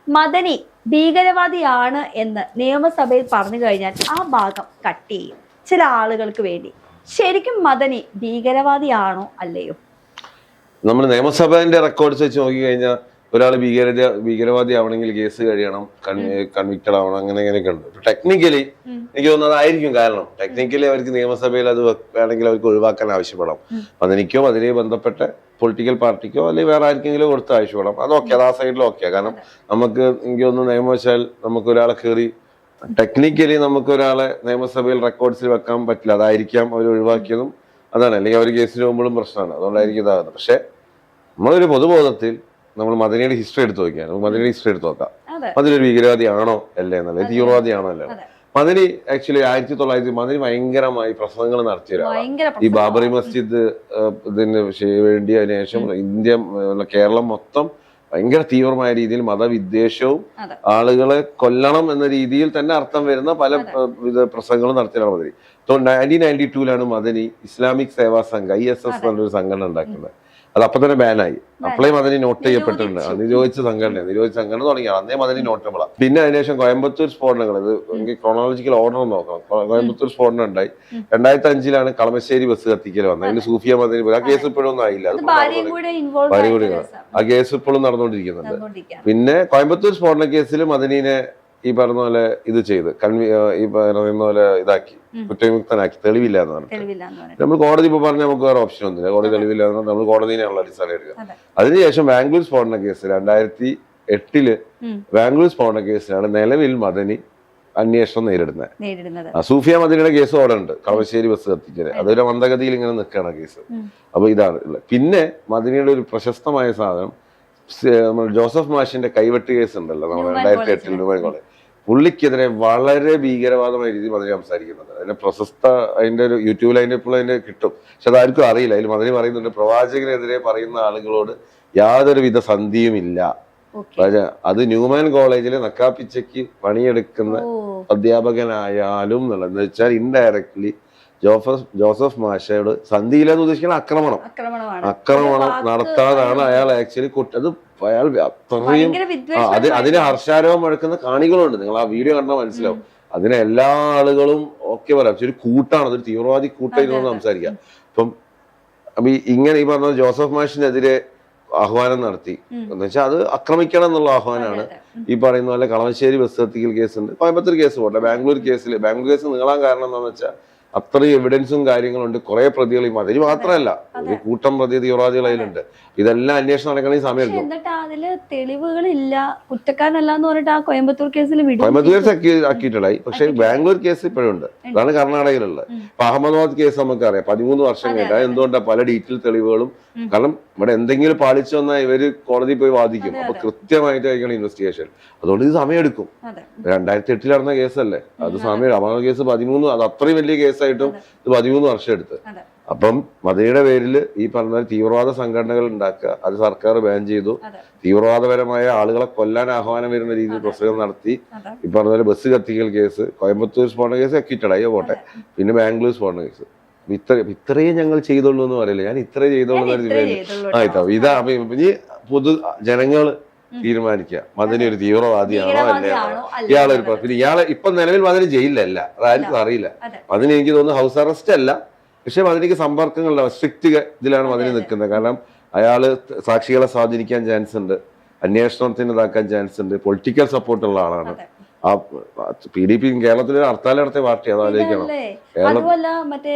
മദനി ഭീകരവാദിയാണ് എന്ന് നിയമസഭയിൽ പറഞ്ഞു കഴിഞ്ഞാൽ ആ ഭാഗം കട്ട് ചെയ്യും ചില ആളുകൾക്ക് വേണ്ടി. ശരിക്കും മദനി ഭീകരവാദിയാണോ അല്ലയോ? നമ്മൾ നിയമസഭേന്റെ റെക്കോർഡ്സ് വെച്ച് നോക്കിക്കഴിഞ്ഞാൽ ഒരാൾ ഭീകരവാദി ആവണമെങ്കിൽ കേസ് കഴിയണം, കൺവിക്റ്റഡ് ആവണം, അങ്ങനെയൊക്കെ ഉണ്ട്. ടെക്നിക്കലി എനിക്ക് തോന്നുന്നത് അതായിരിക്കും കാരണം. ടെക്നിക്കലി അവർക്ക് നിയമസഭയിൽ അത് വേണമെങ്കിൽ അവർക്ക് ഒഴിവാക്കാൻ ആവശ്യപ്പെടാം. അതിനിക്കോ അതിനെ ബന്ധപ്പെട്ട പൊളിറ്റിക്കൽ പാർട്ടിക്കോ അല്ലെങ്കിൽ വേറെ ആർക്കെങ്കിലും കൊടുത്ത് ആവശ്യപ്പെടാം. അതൊക്കെ അത് ആ സൈഡിൽ ഓക്കെ. കാരണം നമുക്ക് എനിക്ക് തോന്നുന്നു നിയമവശാൽ നമുക്ക് ഒരാളെ കയറി ടെക്നിക്കലി നമുക്ക് ഒരാളെ നിയമസഭയിൽ റെക്കോർഡ്സിൽ വെക്കാൻ പറ്റില്ല. അതായിരിക്കാം അവർ ഒഴിവാക്കിയതും അതാണ്. അല്ലെങ്കിൽ അവർ കേസിന് പോകുമ്പോഴും പ്രശ്നമാണ്. അതുകൊണ്ടായിരിക്കും ഇതാകുന്നത്. പക്ഷെ നമ്മളൊരു പൊതുബോധത്തിൽ നമ്മൾ മദനിയുടെ ഹിസ്റ്ററി എടുത്ത് നോക്കിയാൽ നമുക്ക് മദനിയുടെ ഹിസ്റ്ററി എടുത്ത് നോക്കാം. മദനി ഭീകരവാദി ആണോ അല്ലേ എന്നല്ല, തീവ്രവാദിയാണോ അല്ലേ. മദനി ആക്ച്വലി 1900 മദനി ഭയങ്കരമായി പ്രസംഗങ്ങൾ നടത്തിയൊരാളാണ്. ഈ ബാബറി മസ്ജിദ് ഇതിന് വേണ്ടി അതിനുശേഷം ഇന്ത്യ കേരളം മൊത്തം ഭയങ്കര തീവ്രമായ രീതിയിൽ മതവിദ്വേഷവും ആളുകളെ കൊല്ലണം എന്ന രീതിയിൽ തന്നെ അർത്ഥം വരുന്ന പല പ്രസംഗങ്ങളും നടത്തിയാണ് മദനി. 1992 മദനി ഇസ്ലാമിക് സേവാ സംഘ് ISS എന്നൊരു സംഘടന ഉണ്ടാക്കുന്നത്. അത് അപ്പൊ തന്നെ ബാനായി. അപ്പോഴേ മദനി നോട്ട് ചെയ്യപ്പെട്ടിട്ടുണ്ട്. നിരോധിച്ച സംഘടന തുടങ്ങിയ അന്നേ മദനി നോട്ടബിളാണ്. പിന്നെ അതിനുശേഷം കോയമ്പത്തൂർ സ്ഫോടനങ്ങൾ, ഇത് എനിക്ക് ക്രോണോളജിക്കൽ ഓർഡർ നോക്കണം. കോയമ്പത്തൂർ സ്ഫോടനം ഉണ്ടായി. 2005 കളമശ്ശേരി ബസ് കത്തിക്കൽ വന്നത്. അതിന് സൂഫിയ മദനി ആ കേസ് ഇപ്പോഴും ഒന്നും ആയില്ല. ഭാര്യ കൂടി ആ കേസ് ഇപ്പോഴും നടന്നുകൊണ്ടിരിക്കുന്നുണ്ട്. പിന്നെ കോയമ്പത്തൂർ സ്ഫോടന കേസിൽ മദനീനെ ഈ പറഞ്ഞ പോലെ ഇത് ചെയ്ത് ഈ പറയുന്ന പോലെ ഇതാക്കി കുറ്റവിമുക്തനാക്കി. തെളിവില്ല എന്ന് പറഞ്ഞു. നമ്മൾ കോടതി ഇപ്പൊ പറഞ്ഞാൽ നമുക്ക് വേറെ ഓപ്ഷൻ ഒന്നുമില്ല. കോടതി തെളിവില്ല എന്ന് നമ്മൾ കോടതിനെയാണുള്ള അടിസ്ഥാനം എടുക്കുക. അതിനുശേഷം ബാംഗ്ലൂർ സ്ഫോടന കേസ് 2008 ബാംഗ്ലൂർ സ്ഫോടന കേസിലാണ് നിലവിൽ മദനി അന്വേഷണം നേരിടുന്നത്. സൂഫിയ മദനിയുടെ കേസ് അവിടെ ഉണ്ട്, കളമശ്ശേരി ബസ് കത്തിക്കല്. അതൊരു മന്ദഗതിയിൽ ഇങ്ങനെ നിൽക്കുകയാണ് കേസ്. അപ്പൊ ഇതാണ് ഉള്ളത്. പിന്നെ മദനിയുടെ ഒരു പ്രശസ്തമായ സാധനം ജോസഫ് മാഷിന്റെ കൈവെട്ട് കേസ് ഉണ്ടല്ലോ, നമ്മൾ 2008 ന്യൂമാൻ. പുള്ളിക്കെതിരെ വളരെ ഭീകരവാദമായ രീതിയിൽ മദനി സംസാരിക്കുന്നത്. അതിന്റെ പ്രശസ്ത അതിന്റെ ഒരു യൂട്യൂബിൽ അതിന്റെ കിട്ടും. പക്ഷെ അതാർക്കും അറിയില്ല. അതിൽ മദനി പറയുന്നുണ്ട്, പ്രവാചകനെതിരെ പറയുന്ന ആളുകളോട് യാതൊരുവിധ സന്ധിയും ഇല്ല. അത് ന്യൂമാൻ കോളേജിലെ നക്കാപ്പിച്ചയ്ക്ക് പണിയെടുക്കുന്ന അധ്യാപകനായാലും എന്നുള്ളത് എന്ന് വെച്ചാൽ ഇൻഡയറക്ട്ലി ജോസഫ് മാഷയോട് സന്ധിയിലെന്ന് ഉദ്ദേശിക്കുന്ന ആക്രമണം നടത്താതാണ് അയാൾ ആക്ച്വലി അത് അയാൾ അത്രയും അതിന് ഹർഷാരവം മുഴക്കുന്ന കാണികളുണ്ട്. നിങ്ങൾ ആ വീഡിയോ കണ്ടാൽ മനസ്സിലാവും. അതിനെ എല്ലാ ആളുകളും ഒക്കെ പറയാം. പക്ഷെ ഒരു കൂട്ടാണ്, അതൊരു തീവ്രവാദി കൂട്ടായിരുന്നു സംസാരിക്കാം. അപ്പം ഇങ്ങനെ ഈ പറഞ്ഞ ജോസഫ് മാഷിനെതിരെ ആഹ്വാനം നടത്തി എന്ന് വെച്ചാൽ അത് ആക്രമിക്കണം എന്നുള്ള ആഹ്വാനമാണ്. ഈ പറയുന്ന പോലെ കളമശ്ശേരി ബസ് കത്തിക്കൽ കേസുണ്ട്, കോയമ്പത്തൂർ കേസ് പോട്ടെ, ബാംഗ്ലൂർ കേസ് നീളാൻ കാരണം എന്താണെന്ന് വെച്ചാൽ അത്രയും എവിഡൻസും കാര്യങ്ങളുണ്ട്. കുറെ പ്രതികൾ മദനി മാത്രമല്ല, ഒരു കൂട്ടം പ്രതി തീവ്രവാദികൾ അതിലുണ്ട്. ഇതെല്ലാം അന്വേഷണം നടക്കണമെങ്കിൽ സമയം എടുക്കും. തെളിവുകളില്ല, കുറ്റക്കാരനല്ല എന്ന് പറഞ്ഞിട്ട് ആ കോയമ്പത്തൂർ കേസിൽ ആക്കിയിട്ടുണ്ടായി. പക്ഷെ ബാംഗ്ലൂർ കേസ് ഇപ്പോഴും ഉണ്ട്. അതാണ് കർണാടകയിലുള്ളത്. ഇപ്പൊ അഹമ്മദാബാദ് കേസ് നമുക്കറിയാം, 13 വർഷം കഴിഞ്ഞാൽ. എന്തുകൊണ്ടാണ് പല ഡീറ്റെയിൽ തെളിവുകളും. കാരണം ഇവിടെ എന്തെങ്കിലും പാലിച്ചു വന്നാൽ ഇവര് കോടതിയിൽ പോയി വാദിക്കും. അപ്പൊ കൃത്യമായിട്ടായിരിക്കണം ഇൻവെസ്റ്റിഗേഷൻ. അതുകൊണ്ട് ഇത് സമയമെടുക്കും. 2008 നടന്ന കേസല്ലേ, അത് സമയം. അഹമ്മദാബാദ് കേസ് 13, അത് അത്രയും വലിയ കേസായിട്ടും ഇത് 13 വർഷം എടുത്ത്. അപ്പം മദനിയുടെ പേരിൽ ഈ പറഞ്ഞ തീവ്രവാദ സംഘടനകൾ ഉണ്ടാക്കുക, അത് സർക്കാർ ബാൻ ചെയ്തു. തീവ്രവാദപരമായ ആളുകളെ കൊല്ലാൻ ആഹ്വാനം വരുന്ന രീതിയിൽ പ്രസംഗം നടത്തി. ഈ പറഞ്ഞ പോലെ ബസ് കത്തിക്കൽ കേസ്, കോയമ്പത്തൂർ സ്ഫോടന കേസ് അക്കിട്ടടായി പോട്ടെ, പിന്നെ ബാംഗ്ലൂർ സ്ഫോടന കേസ്. ഇത്രയും ഞങ്ങൾ ചെയ്തോളൂ എന്ന് പറയില്ല, ഞാൻ ഇത്രേ ചെയ്തോളൂ ഇതാ. ഇനി പൊതു ജനങ്ങൾ തീരുമാനിക്കുക മദനി ഒരു തീവ്രവാദിയാണോ അല്ലേ. ഇയാളൊരു പിന്നെ ഇയാളെ ഇപ്പൊ നിലവിൽ മദനി ജയിലിലല്ല, അതാർക്കും അറിയില്ല. മദനി എനിക്ക് തോന്നുന്നു ഹൗസ് അറസ്റ്റ് അല്ല, പക്ഷെ മദനിക്ക് സമ്പർക്കങ്ങളുടെ സ്ട്രിക്റ്റ് ഇതിലാണ് മദനി നിൽക്കുന്നത്. കാരണം അയാള് സാക്ഷികളെ സ്വാധീനിക്കാൻ ചാൻസ് ഉണ്ട്, അന്വേഷണത്തിന് ഇതാക്കാൻ ചാൻസ് ഉണ്ട്, പൊളിറ്റിക്കൽ സപ്പോർട്ടുള്ള ആളാണ്. ആ PDP കേരളത്തിലെ ഹർത്താൽ നടത്തിയ പാർട്ടി, അതാലോചിക്കണം. അതുമല്ല മറ്റേ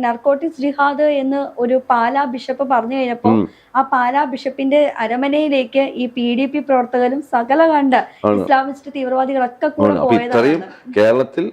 നർക്കോട്ടിക്സ് ജിഹാദ് എന്ന് ഒരു പാലാ ബിഷപ്പ് പറഞ്ഞു കഴിഞ്ഞപ്പോ ആ പാലാ ബിഷപ്പിന്റെ അരമനയിലേക്ക് ഈ PDP പ്രവർത്തകരും സകല കണ്ട ഇസ്ലാമിസ്റ്റ് തീവ്രവാദികളൊക്കെ കൂടെ പോയതാണ്. കേരളത്തിൽ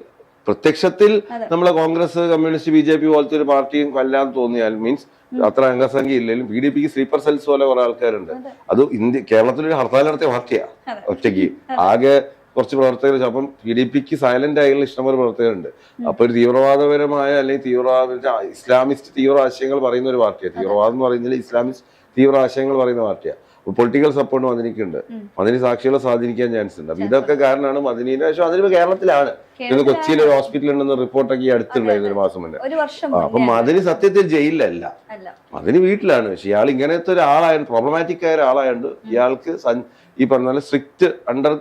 പ്രത്യക്ഷത്തിൽ നമ്മളെ കോൺഗ്രസ്, കമ്മ്യൂണിസ്റ്റ്, BJP പോലത്തെ ഒരു പാർട്ടിയും കൊല്ലാൻ തോന്നിയാൽ മീൻസ് അത്ര അംഗസംഖ്യ ഇല്ലെങ്കിലും PDPക്ക് സ്ലീപ്പർ സെൽസ് പോലെ കുറെ ആൾക്കാരുണ്ട്. അത് കേരളത്തിലൊരു ഹർത്താൽ നടത്തിയ പാർട്ടിയാണ് ഒറ്റയ്ക്ക്. ആകെ കുറച്ച് പ്രവർത്തകർ. അപ്പം PDPക്ക് സൈലന്റ് ആയിട്ടുള്ള ഇഷ്ടംപോലെ പ്രവർത്തകരുണ്ട്. അപ്പൊ ഒരു തീവ്രവാദപരമായ അല്ലെങ്കിൽ ഇസ്ലാമിസ്റ്റ് തീവ്ര ആശയങ്ങൾ പറയുന്ന ഒരു പാർട്ടിയാണ്. തീവ്രവാദം എന്ന് പറയുന്നത് ഇസ്ലാമിസ്റ്റ് തീവ്ര ആശയങ്ങൾ പറയുന്ന പാർട്ടിയാണ്. Political support മദനിക്കുണ്ട്. മദനി സാക്ഷികളെ സ്വാധീനിക്കാൻ ചാൻസ് ഉണ്ട്. അപ്പൊ ഇതൊക്കെ കാരണമാണ് മദനീനെ. പക്ഷെ അതിന് കേരളത്തിലാണ്. കൊച്ചിയിൽ ഒരു ഹോസ്പിറ്റൽ ഉണ്ടെന്ന് റിപ്പോർട്ടൊക്കെ ഈ അടുത്തുണ്ടായിരുന്നു, ഒരു മാസം മുന്നേ. അപ്പൊ മദനി സത്യത്തിൽ ജയിലിലല്ല, മദനി വീട്ടിലാണ്. പക്ഷെ ഇയാൾ ഇങ്ങനത്തെ ഒരാളായത്, പ്രോബ്ലമാറ്റിക് ആയ ഒരാളായതുകൊണ്ട് ഇയാൾക്ക് ഈ പറഞ്ഞ പോലെ സ്ട്രിക്റ്റ് അണ്ടർ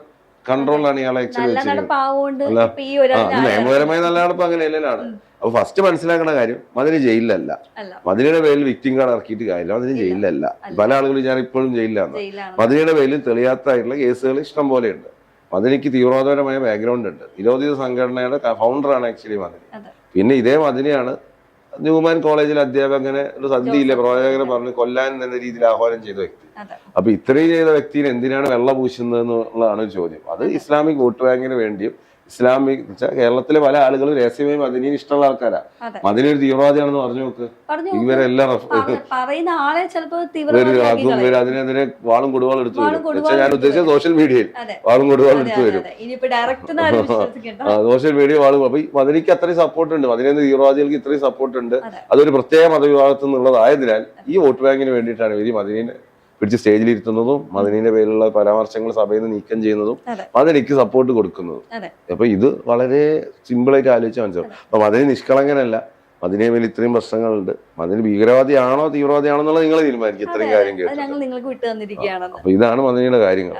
കൺട്രോളിലാണ് ഇയാളെ ആക്ച്വലി നല്ല വെച്ചിരിക്കുന്നത്. നടപ്പാവുകൊണ്ട് അല്ല. ഇപ്പൊ ഈ ഒരു അത് നിയമപരമായ നല്ല നടപ്പ് അങ്ങനെ അല്ലല്ലാണ്. അപ്പൊ ഫസ്റ്റ് മനസ്സിലാക്കുന്ന കാര്യം മദിനി ജയിലിലല്ല. അല്ല. മദിനിയുടെ പേരിൽ വിക്ടിം കാർഡ് ഇറക്കിയിട്ട് കാര്യമില്ല. മദിനി ജയിലിലല്ല. പല ആളുകളും ഞാൻ ഇപ്പോഴും ജയിലിലാണ്. ജയിലാണ്. മദിനിയുടെ പേരിൽ തെളിയാത്തായിട്ടുള്ള കേസുകൾ ഇഷ്ടം പോലെയുണ്ട്. മദിനിക്ക് തീവ്രവാദപരമായ ബാക്ക്ഗ്രൗണ്ട് ഉണ്ട്. നിരോധിത സംഘടനയുടെ ഫൗണ്ടറാണ് ആക്ച്വലി മദിനി. അതെ. പിന്നെ ഇതേ മദിനിയാണ് ന്യൂമാൻ കോളേജിൽ അധ്യാപകനെ ഒരു സന്ധിയില്ലേ പ്രവാചകനെ പറഞ്ഞ് കൊല്ലാൻ എന്ന രീതിയിൽ ആഹ്വാനം ചെയ്ത വ്യക്തി. അതെ. അപ്പൊ ഇത്രയും ചെയ്ത വ്യക്തിയെ എന്തിനാണ് വെള്ള പൂശുന്നത് എന്നുള്ളതാണ് ചോദ്യം. അത് ഇസ്ലാമിക് വോട്ട് ബാങ്കിന് വേണ്ടിയും ഇസ്ലാമിക് കേരളത്തിലെ പല ആളുകളും രഹസ്യമായി മദിനിന് ഇഷ്ടമുള്ള ആൾക്കാരാ. അതെ. മദിനി ഒരു തീവ്രവാദിയാണെന്ന് പറഞ്ഞു നോക്ക്. ഇവരെല്ലാം പറയുന്ന ആളെ ചിലപ്പോ അതിനെതിരെ വാളും കൊടുവാളും എടുത്തു വരും. കൊടുവാളും ഞാൻ ഉദ്ദേശിച്ച സോഷ്യൽ മീഡിയയിൽ വാളും കൊടുവാളും എടുത്തു വരും. ഇനിയിപ്പോ ഡയറക്റ്റ് സോഷ്യൽ മീഡിയ വാളും. അപ്പൊ മദിനിക്ക് അത്രയും സപ്പോർട്ട് ഉണ്ട്. മദിനെന്ന് തീവ്രവാദികൾക്ക് ഇത്രയും സപ്പോർട്ട് ഉണ്ട്. അതൊരു പ്രത്യേക മതവിഭാഗത്തു നിന്നുള്ളതായതിനാൽ ഈ വോട്ട് ബാങ്കിന് വേണ്ടിയിട്ടാണ് ഇവര് മദിനിനെ പിടിച്ച് സ്റ്റേജിലിരുത്തുന്നതും മദിനിന്റെ പേരിലുള്ള പരാമർശങ്ങൾ സഭയിൽ നിന്ന് നീക്കം ചെയ്യുന്നതും മദിനിക്ക് സപ്പോർട്ട് കൊടുക്കുന്നതും. അപ്പൊ ഇത് വളരെ സിമ്പിളായിട്ട് ആലോചിച്ചാൽ മനസ്സിലാവും. അപ്പൊ മദിനി നിഷ്കളങ്കനല്ല. മദിനിയെ മേൽ ഇത്രയും പ്രശ്നങ്ങളുണ്ട്. മദിനി ഭീകരവാദിയാണോ തീവ്രവാദിയാണോ എന്നുള്ളത് നിങ്ങൾ തീരുമാനിക്കും. ഇത്രയും കാര്യം കേട്ടു. നിങ്ങൾക്ക് വിട്ടു തന്നിരിക്കുകയാണ്. അപ്പൊ ഇതാണ് മദിനിയുടെ കാര്യങ്ങൾ.